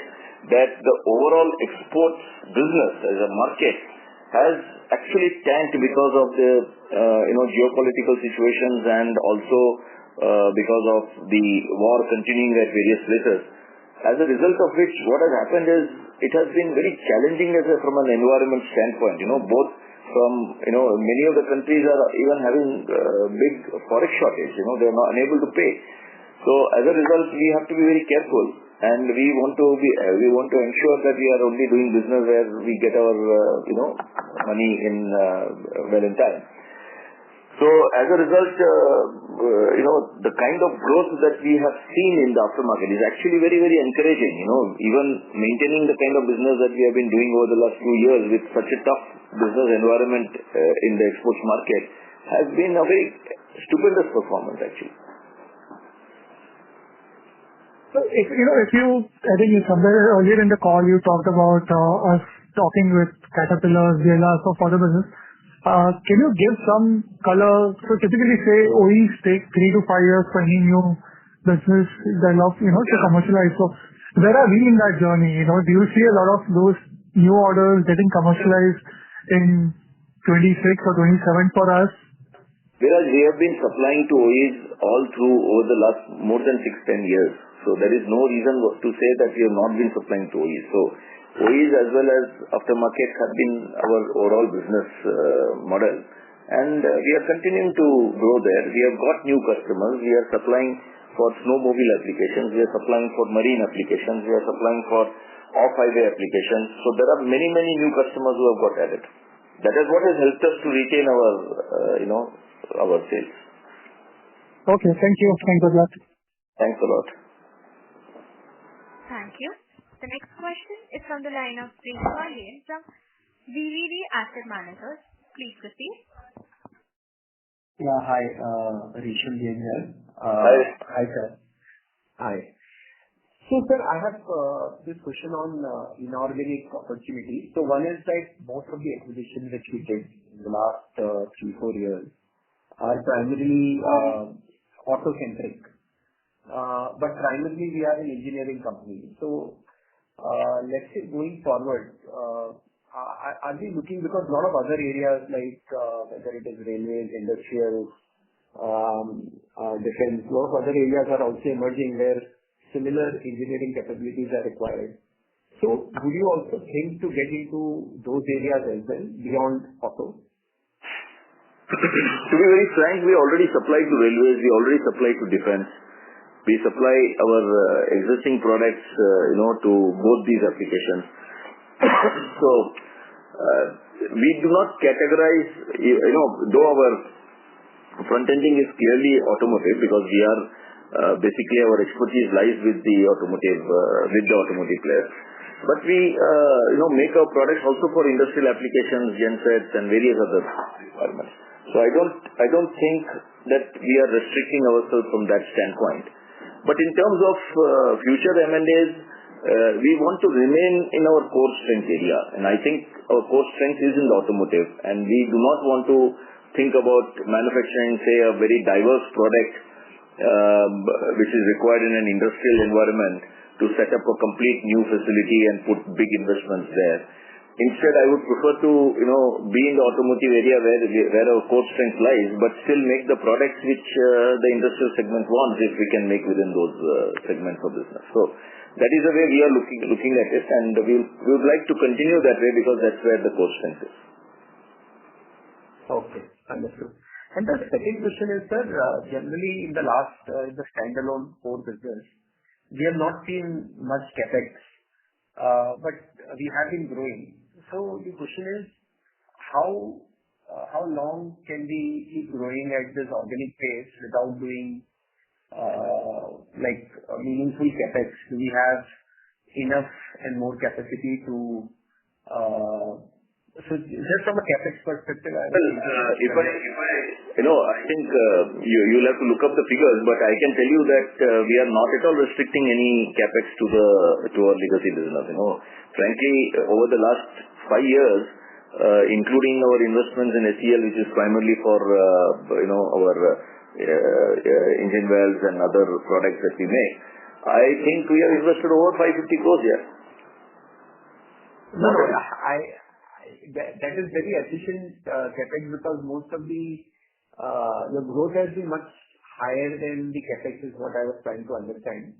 that the overall exports business as a market has actually tanked because of the geopolitical situations and also because of the war continuing at various places. As a result of which, what has happened is it has been very challenging from an environment standpoint. Both from many of the countries are even having big forex shortage. They are not unable to pay. So as a result, we have to be very careful, and we want to ensure that we are only doing business where we get our money in well in time. So as a result, the kind of growth that we have seen in the aftermarket is actually very, very encouraging. Even maintaining the kind of business that we have been doing over the last few years with such a tough business environment in the exports market has been a very stupendous performance actually. So if you, I think somewhere earlier in the call you talked about us talking with Caterpillar, JLR, so for the business. Can you give some color? So typically say OEs take 3 to 5 years for any new business develop, to commercialize. So where are we in that journey? Do you see a lot of those new orders getting commercialized in 26 or 27 for us? Whereas we have been supplying to OEs all through over the last more than 6-10 years. So there is no reason to say that we have not been supplying to OEs. So OEs as well as aftermarket have been our overall business model. And we are continuing to grow there. We have got new customers. We are supplying for snowmobile applications. We are supplying for marine applications. We are supplying for off-highway applications. So there are many, many new customers who have got added. That is what has helped us to retain our sales. Okay, thank you. Thanks a lot. Thanks a lot. Thank you. The next question is from the line of Priyanka from VVD Asset Managers. Please proceed. Yeah, hi, Risham here. Hi, sir. Hi. So, sir, I have this question on inorganic opportunities. So, one is that most of the acquisitions that we did in the last 3-4 years are primarily auto-centric. But primarily we are an engineering company. So, let's say going forward, are we looking, because a lot of other areas like whether it is railways, industrial, defense, a lot of other areas are also emerging where similar engineering capabilities are required. So, would you also think to get into those areas as well beyond auto? To be very frank, we already supply to railways, we already supply to defense. We supply our existing products, to both these applications. So, we do not categorize, though our front-ending is clearly automotive because we are, basically our expertise lies with the automotive players. But we, make our products also for industrial applications, gensets and various other requirements. So I don't think that we are restricting ourselves from that standpoint. But in terms of future M&As, we want to remain in our core strength area. And I think our core strength is in the automotive. And we do not want to think about manufacturing, say, a very diverse product, which is required in an industrial environment to set up a complete new facility and put big investments there. Instead, I would prefer to, be in the automotive area where our core strength lies, but still make the products which the industrial segment wants if we can make within those segments of business. So that is the way we are looking at it, and we would like to continue that way because that's where the core strength is. Okay, understood. And the second question is, sir, generally in the standalone core business, we have not seen much capex, but we have been growing. So the question is, how long can we keep growing at this organic pace without doing meaningful capex? Do we have enough and more capacity to So just from a CapEx perspective, I think you'll have to look up the figures, but I can tell you that we are not at all restricting any CapEx to our legacy business. Frankly, over the last 5 years, including our investments in SEL, which is primarily for our engine valves and other products that we make, I think we have invested over 550 crores here. No, that is very efficient CapEx, because most of the growth has been much higher than the CapEx, is what I was trying to understand.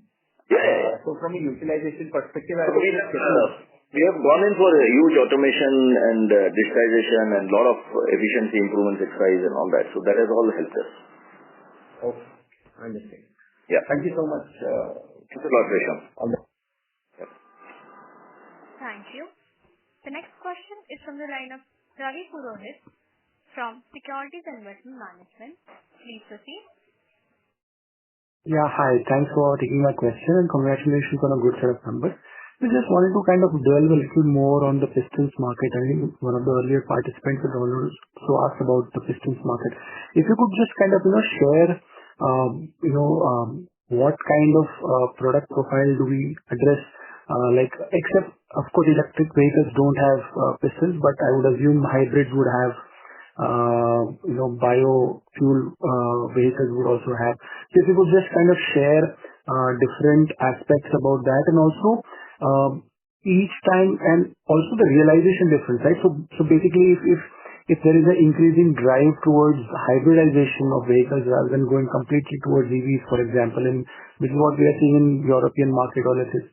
Yeah. So from a utilization perspective, we have gone in for a huge automation and digitization and lot of efficiency improvements exercise and all that. So that has all helped us. Okay, I understand. Yeah. Thank you so much. Thanks a lot, Shriram. Yeah. Thank you. The next question is from the line of Ravi Purohit from Securities Investment Management. Please proceed. Yeah, hi. Thanks for taking my question and congratulations on a good set of numbers. We just wanted to kind of delve a little more on the pistons market. I think one of the earlier participants had also asked about the pistons market. If you could just kind of share, what kind of product profile do we address? Except of course electric vehicles don't have pistons, but I would assume hybrids would have, biofuel vehicles would also have. So if you could just kind of share different aspects about that, and also each time, and also the realization difference, right? So basically, if there is an increasing drive towards hybridization of vehicles rather than going completely towards EVs, for example, and this is what we are seeing in European market, or let's say,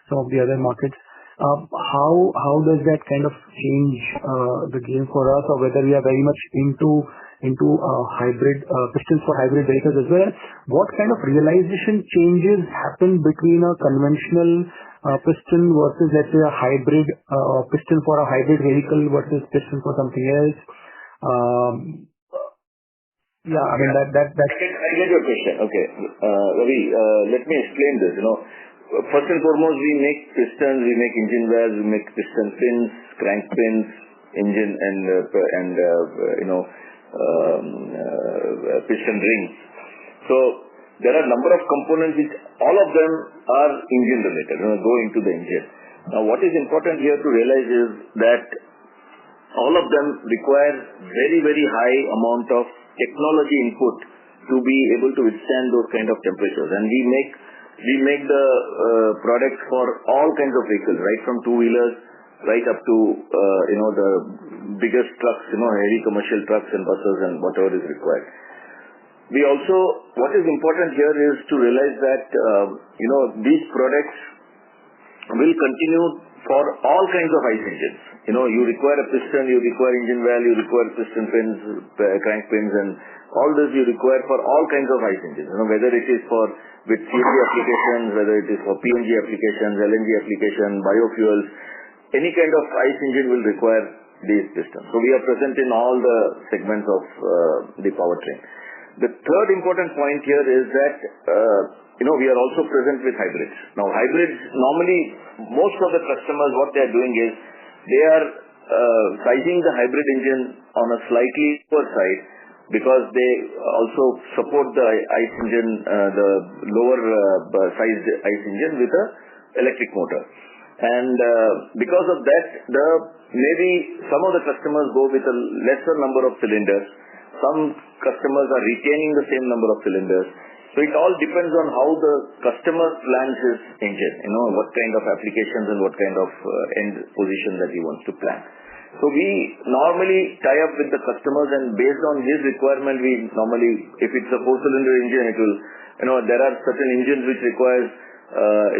some of the other markets, how does that kind of change the game for us, or whether we are very much into hybrid pistons for hybrid vehicles as well? What kind of realization changes happen between a conventional piston versus, let's say, a hybrid piston for a hybrid vehicle versus piston for something else? Yeah, I mean that. I get your question. Okay, Ravi, let me explain this. First and foremost, we make pistons, we make engine valves, we make piston pins, crank pins, engine and piston rings. So there are a number of components which all of them are engine related, go into the engine. Now what is important here to realize is that all of them require very, very high amount of technology input to be able to withstand those kind of temperatures. And we make the products for all kinds of vehicles, right from two-wheelers right up to the biggest trucks, heavy commercial trucks and buses and whatever is required. We also, what is important here is to realize that these products will continue for all kinds of ICE engines. You require a piston, you require engine valve, you require piston pins, crank pins, and all this you require for all kinds of ICE engines. Whether it is for with CNG applications, whether it is for PNG applications, LNG application, biofuels, any kind of ICE engine will require these pistons. So we are present in all the segments of the powertrain. The third important point here is that we are also present with hybrids. Now hybrids, normally most of the customers, what they are doing is they are sizing the hybrid engine on a slightly lower side, because they also support the ICE engine, the lower sized ICE engine with a electric motor. And because of that, maybe some of the customers go with a lesser number of cylinders. Some customers are retaining the same number of cylinders. So it all depends on how the customer plans his engine, what kind of applications and what kind of end position that he wants to plan. So we normally tie up with the customers, and based on his requirement, we normally, if it's a 4-cylinder engine, it will, there are certain engines which requires, 2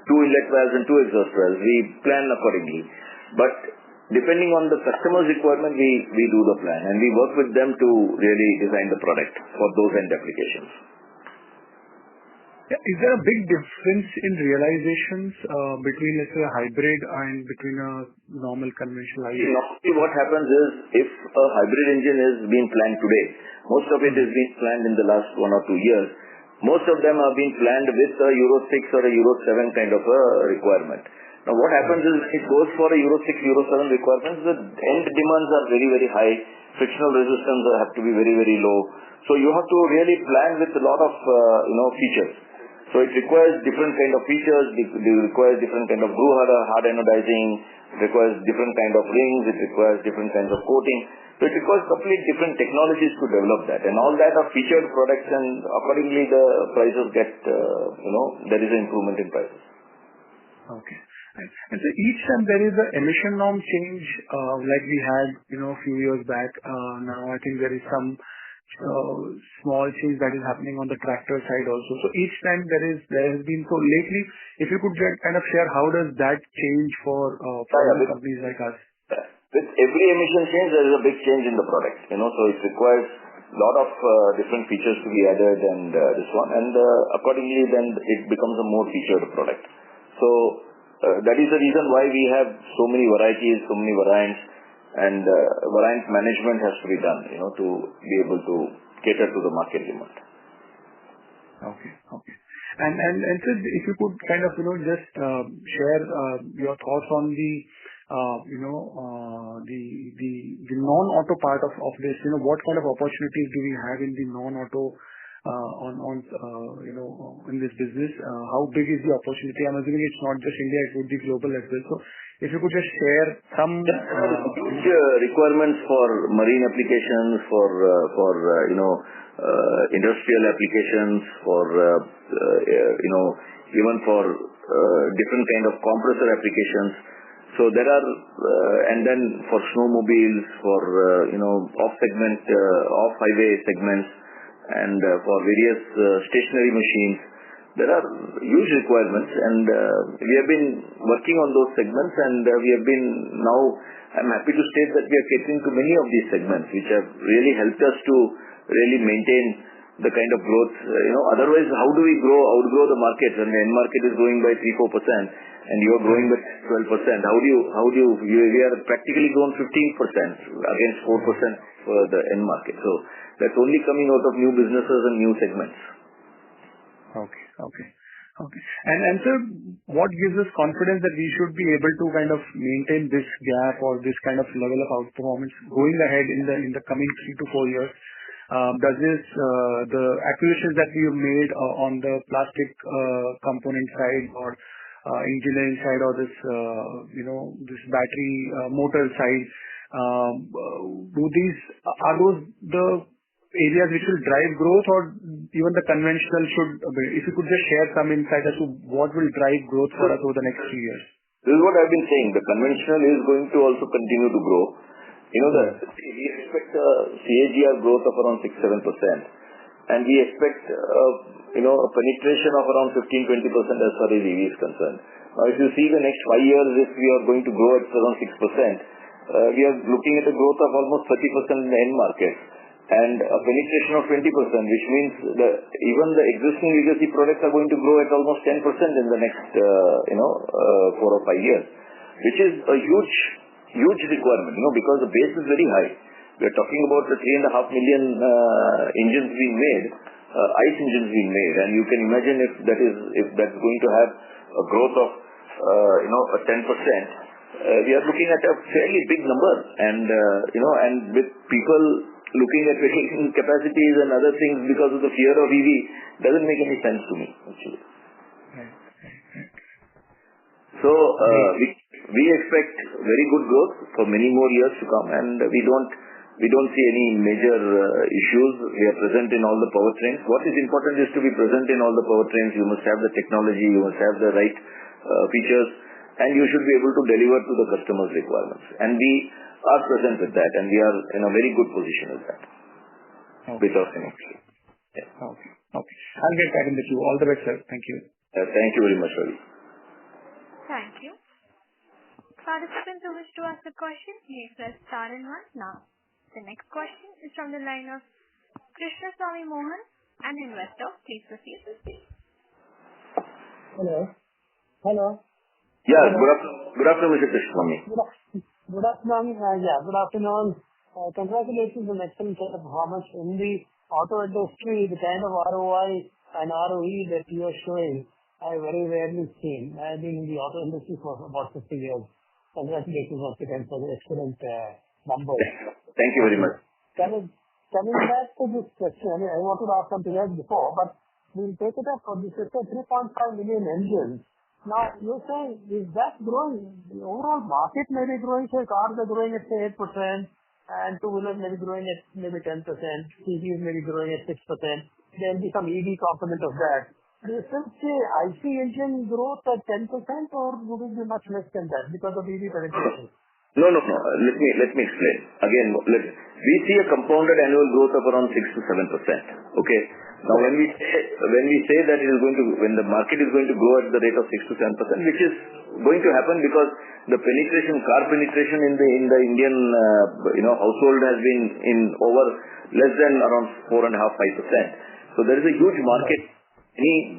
inlet valves and 2 exhaust valves. We plan accordingly. But depending on the customer's requirement, we do the plan, and we work with them to really design the product for those end applications. Yeah. Is there a big difference in realizations between, let's say, a hybrid and between a normal conventional ICE? Normally what happens is, if a hybrid engine is being planned today, most of it is being planned in the last 1 or 2 years. Most of them are being planned with a Euro 6 or a Euro 7 kind of a requirement. Now, what happens is when it goes for a Euro 6, Euro 7 requirements, the end demands are very, very high. Frictional resistance have to be very, very low. So you have to really plan with a lot of, features. So it requires different kind of features. It requires different kind of hard anodizing. It requires different kind of rings. It requires different kinds of coating. So it requires complete different technologies to develop that. And all that are featured products, and accordingly the prices get, there is an improvement in prices. Okay. And so each time there is an emission norm change, like we had, a few years back. Now I think there is some small change that is happening on the tractor side also. So each time there has been, so lately, if you could kind of share how does that change for companies like us? With every emission change, there is a big change in the product. So it requires a lot of different features to be added, and this one, and accordingly then it becomes a more featured product. So that is the reason why we have so many varieties, so many variants, and variant management has to be done, to be able to cater to the market demand. Okay. And so if you could kind of, just share your thoughts on the non-auto part of this. What kind of opportunities do we have in the non-auto in this business? How big is the opportunity? I'm assuming it's not just India, it would be global as well. So if you could just share some requirements for marine applications, for industrial applications, for even for different kind of compressor applications. So there are, and then for snowmobiles, for off-highway segments, and for various stationary machines. There are huge requirements, and we have been working on those segments, and I'm happy to state that we are catering to many of these segments, which have really helped us to really maintain the kind of growth. Otherwise, how do we outgrow the market when the end market is growing by 3-4%, and you are growing by 12%? We are practically grown 15% against 4% for the end market. So that's only coming out of new businesses and new segments. Okay. And sir, what gives us confidence that we should be able to kind of maintain this gap or this kind of level of outperformance going ahead in the coming 3 to 4 years? Does this the acquisitions that we have made on the plastic component side or engineering side, or this this battery motor side, are those the areas which will drive growth, or even the conventional should? If you could just share some insight as to what will drive growth for us over the next 3 years. This is what I've been saying. The conventional is going to also continue to grow. We expect a CAGR growth of around 6-7%, and we expect a penetration of around 15-20% as far as EV is concerned. Now, if you see the next 5 years, if we are going to grow at around 6%, we are looking at a growth of almost 30% in the end market, and a penetration of 20%, which means even the existing legacy products are going to grow at almost 10% in the next 4 or 5 years, which is a huge requirement, because the base is very high. We are talking about the 3.5 million engines being made, ICE engines being made, and you can imagine if that's going to have a growth of 10%. We are looking at a fairly big number, and with people looking at vacation capacities and other things because of the fear of EV, doesn't make any sense to me, actually. So we expect very good growth for many more years to come, and we don't see any major issues. We are present in all the powertrains. What is important is to be present in all the powertrains. You must have the technology, you must have the right features, and you should be able to deliver to the customer's requirements. And we are present with that, and we are in a very good position with that. Okay. I'll get back in the queue. All the best, sir. Thank you. Thank you very much, Ravi. Thank you. Participants who wish to ask a question, please press star and 1 now. The next question is from the line of Krishna Swami Mohan, an investor. Please proceed. Hello. Yeah, good afternoon, Mr. Krishna Swami. Good afternoon. Good afternoon. Congratulations on excellent set of performance in the auto industry, the kind of ROI and ROE that you are showing. I very rarely seen. I've been in the auto industry for about 50 years. Congratulations once again for the excellent numbers. Thank you very much. Coming back to this question, I mean, I wanted to ask something else before, but we'll take it up for this. It's a 3.5 million engines. Now, you're saying, is that growing? The overall market may be growing, say cars are growing at say 8%, and two-wheelers may be growing at maybe 10%, CVs may be growing at 6%. There will be some EV component of that. Do you still see IC engine growth at 10%, or would it be much less than that because of EV penetration? No. Let me explain. Again, we see a compounded annual growth of around 6 to 7%. Okay. Now, when we say that when the market is going to grow at the rate of 6 to 7%, which is going to happen because the car penetration in the Indian household has been in over less than around 4.5%, 5%. So there is a huge market. Any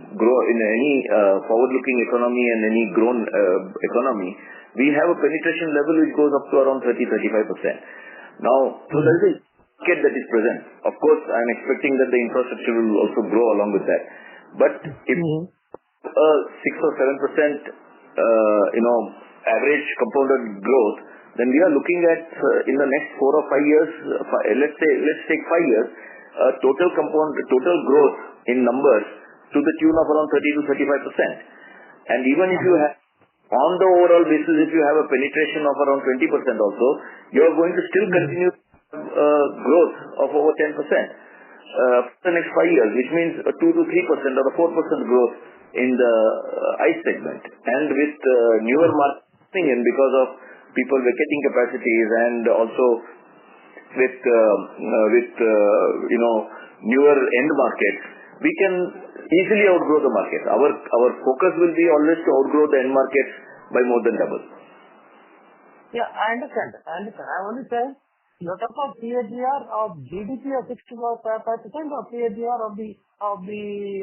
forward-looking economy and any grown economy, we have a penetration level which goes up to around 30-35%. Now, so there is a market that is present. Of course, I am expecting that the infrastructure will also grow along with that. But if 6 or 7% average compounded growth, then we are looking at in the next 4 or 5 years. Let's take 5 years. Total growth in numbers to the tune of around 30 to 35%. And even if you have, on the overall basis, if you have a penetration of around 20% also, you are going to still continue growth of over 10% for the next 5 years, which means a 2 to 3% or a 4% growth in the ICE segment. And with newer markets coming in because of people vacating capacities, and also with newer end markets, we can easily outgrow the market. Our focus will be always to outgrow the end markets by more than double. Yeah, I understand. I only say you're talking about CAGR of GDP of 6 to 5% or CAGR of the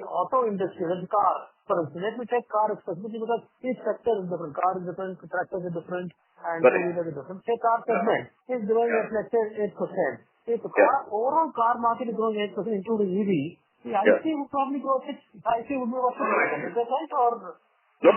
auto industry, the car. For instance, let me take car specifically because each sector is different. Car is different, tractors are different, and two-wheelers are different. Say car segment is growing at, let's say, 8%. If the overall car market is growing 8%, including EV, the IC would probably grow 6%. IC would be what? Is that right? Or no.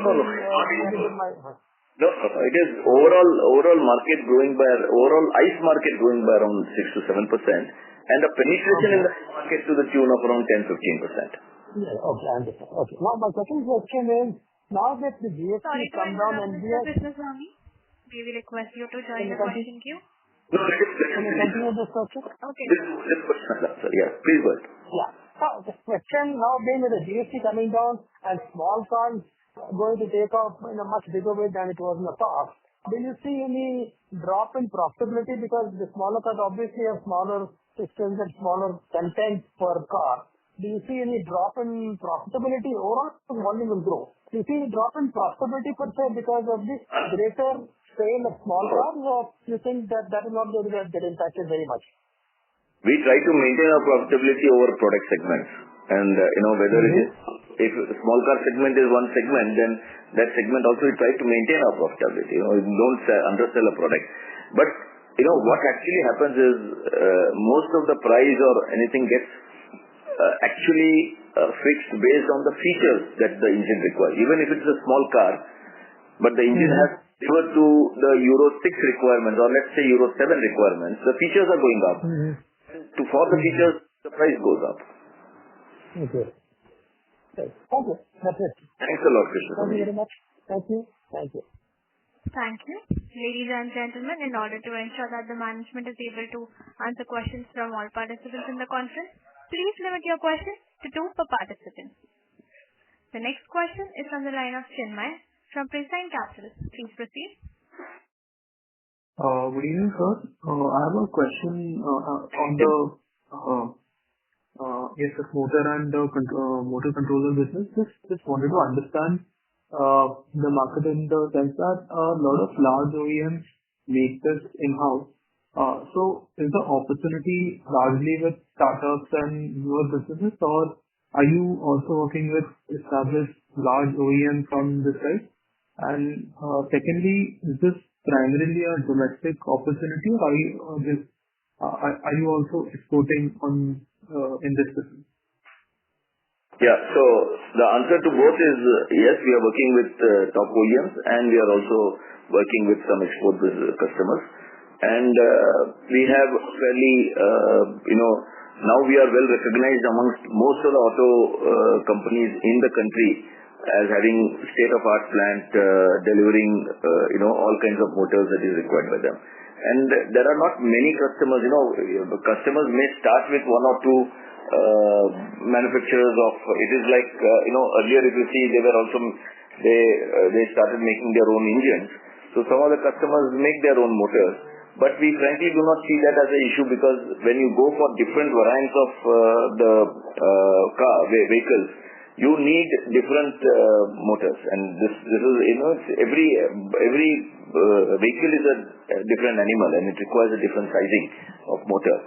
No, it is overall market growing by overall ICE market growing by around 6 to 7%, and the penetration in the market to the tune of around 10-15%. Yeah, okay, I understand. Okay. Now my second question is, now that the GST come down and we are... We will request you to join the question queue. No, can you continue this question? Okay. This question, sir. Yeah, please go ahead. Yeah. So the question now being with the GST coming down and small cars going to take off in a much bigger way than it was in the past, do you see any drop in profitability because the smaller cars obviously have smaller systems and smaller content per car? Do you see any drop in profitability? Overall volume will grow. Do you see any drop in profitability per se because of the greater sale of small cars, or you think that is not going to get impacted very much? We try to maintain our profitability over product segments, and whether it is, if small car segment is one segment, then that segment also we try to maintain our profitability. Don't undersell a product. But what actually happens is most of the price or anything gets actually fixed based on the features that the engine requires. Even if it's a small car, but the engine has delivered to the Euro 6 requirements, or let's say Euro 7 requirements, the features are going up. For the features, the price goes up. Okay. Okay. That's it. Thanks a lot, Krishna. Thank you very much. Thank you. Thank you. Ladies and gentlemen, in order to ensure that the management is able to answer questions from all participants in the conference, please limit your questions to 2 per participant. The next question is from the line of Chinmay from Pristine Capital. Please proceed. Good evening, sir. I have a question on the motor and motor controller business. Just wanted to understand the market in the sense that a lot of large OEMs make this in-house. So is the opportunity largely with startups and newer businesses, or are you also working with established large OEMs from this side? And secondly, is this primarily a domestic opportunity, or are you also exporting in this business? Yeah. So the answer to both is yes, we are working with top OEMs, and we are also working with some export customers. And we have fairly, now we are well recognized amongst most of the auto companies in the country as having state-of-art plant delivering, all kinds of motors that is required by them. And there are not many customers. Customers may start with one or two manufacturers of. It is like earlier, if you see, they started making their own engines. So some of the customers make their own motors, but we frankly do not see that as an issue, because when you go for different variants of the vehicles, you need different motors, and this is every vehicle is a different animal, and it requires a different sizing of motor.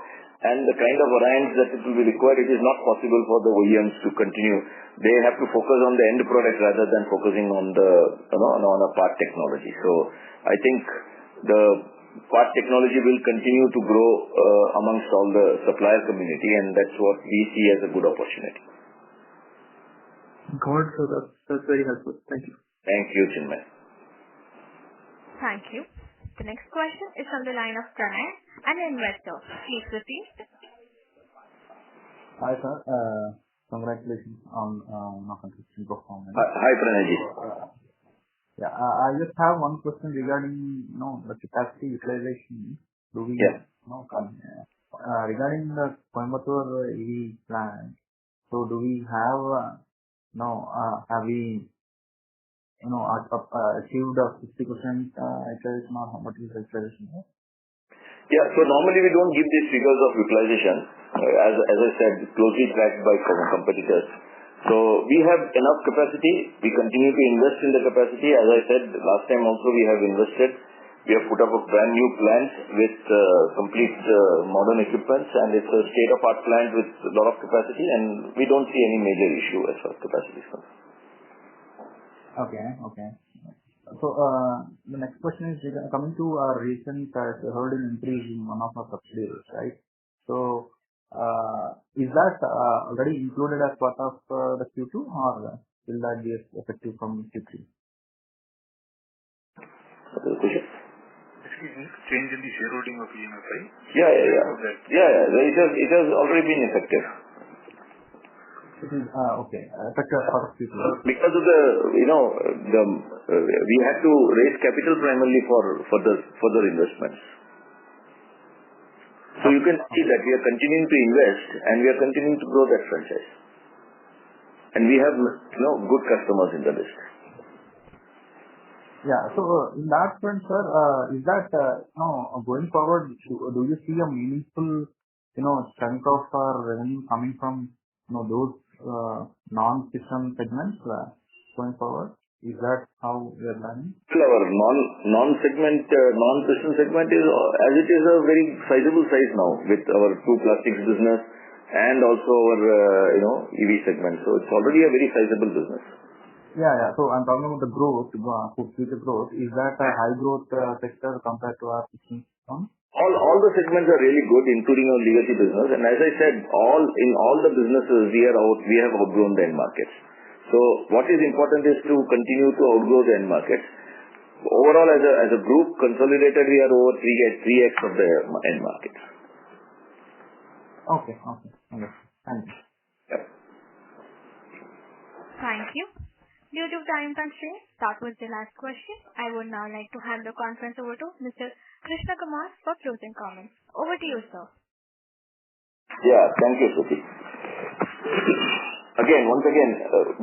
And the kind of variants that it will be required, it is not possible for the OEMs to continue. They have to focus on the end product rather than focusing on on a part technology. So I think the part technology will continue to grow amongst all the supplier community, and that's what we see as a good opportunity. Got it. So that's very helpful. Thank you. Thank you, Chinmay. Thank you. The next question is from the line of Pranay, an investor. Please proceed. Hi, sir. Congratulations on consistent performance. Hi, Pranay. Yeah, I just have one question regarding the capacity utilization. Do we regarding the Coimbatore EV plant? So do we have have we achieved a 50% utilization, or how much is the utilization? Yeah. So normally we don't give these figures of utilization, as I said, closely tracked by competitors. So we have enough capacity. We continue to invest in the capacity. As I said last time also, we have invested. We have put up a brand new plant with complete modern equipment, and it's a state-of-art plant with a lot of capacity, and we don't see any major issue as far as capacity is concerned. Okay. So the next question is coming to our recent holding increase in one of our subsidiaries, right? So is that already included as part of the Q2, or will that be effective from Q3? Excuse me, change in the shareholding of EMFI? Yeah. It has already been effective. Okay. Effective for Q2. Because of we had to raise capital primarily for further investments. So you can see that we are continuing to invest, and we are continuing to grow that franchise. And we have good customers in the list. Yeah. So in that front, sir, is that going forward, do you see a meaningful chunk of our revenue coming from those non-piston segments going forward? Is that how we are planning? Our non-piston segment is, as it is, a very sizable size now with our two plastics business and also our EV segment. So it's already a very sizable business. Yeah. So I'm talking about the growth, future growth. Is that a high growth sector compared to our piston? All the segments are really good, including our legacy business. And as I said, in all the businesses we have outgrown the end markets. So what is important is to continue to outgrow the end markets. Overall, as a group, consolidated, we are over 3x of the end markets. Okay. Thank you. Yep. Thank you. Due to time constraints, that was the last question. I would now like to hand the conference over to Mr. Krishna Kumar for closing comments. Over to you, sir. Yeah. Thank you, Shruti. Once again,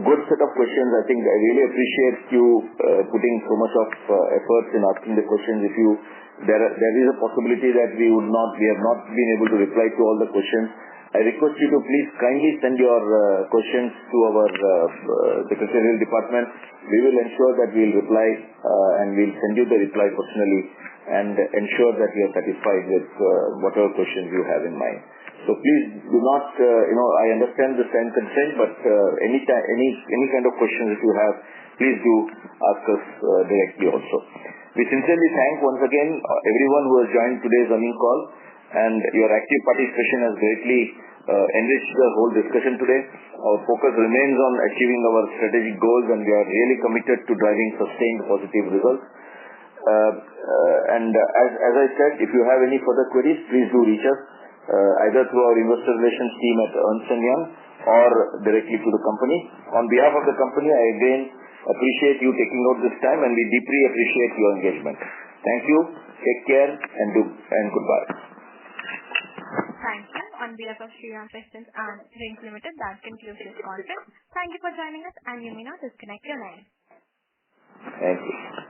good set of questions. I think I really appreciate you putting so much of effort in asking the questions. There is a possibility that we have not been able to reply to all the questions. I request you to please kindly send your questions to our secretarial department. We will ensure that we will reply, and we will send you the reply personally, and ensure that we are satisfied with whatever questions you have in mind. So please do not, I understand the time constraint, but any kind of questions that you have, please do ask us directly also. We sincerely thank once again everyone who has joined today's earnings call, and your active participation has greatly enriched the whole discussion today. Our focus remains on achieving our strategic goals, and we are really committed to driving sustained positive results. As I said, if you have any further queries, please do reach us either through our investor relations team at Ernst & Young or directly to the company. On behalf of the company, I again appreciate you taking out this time, and we deeply appreciate your engagement. Thank you. Take care and goodbye. Thank you. On behalf of Shriram Pistons Rings Limited, that concludes this conference. Thank you for joining us, and you may now disconnect your line. Thank you.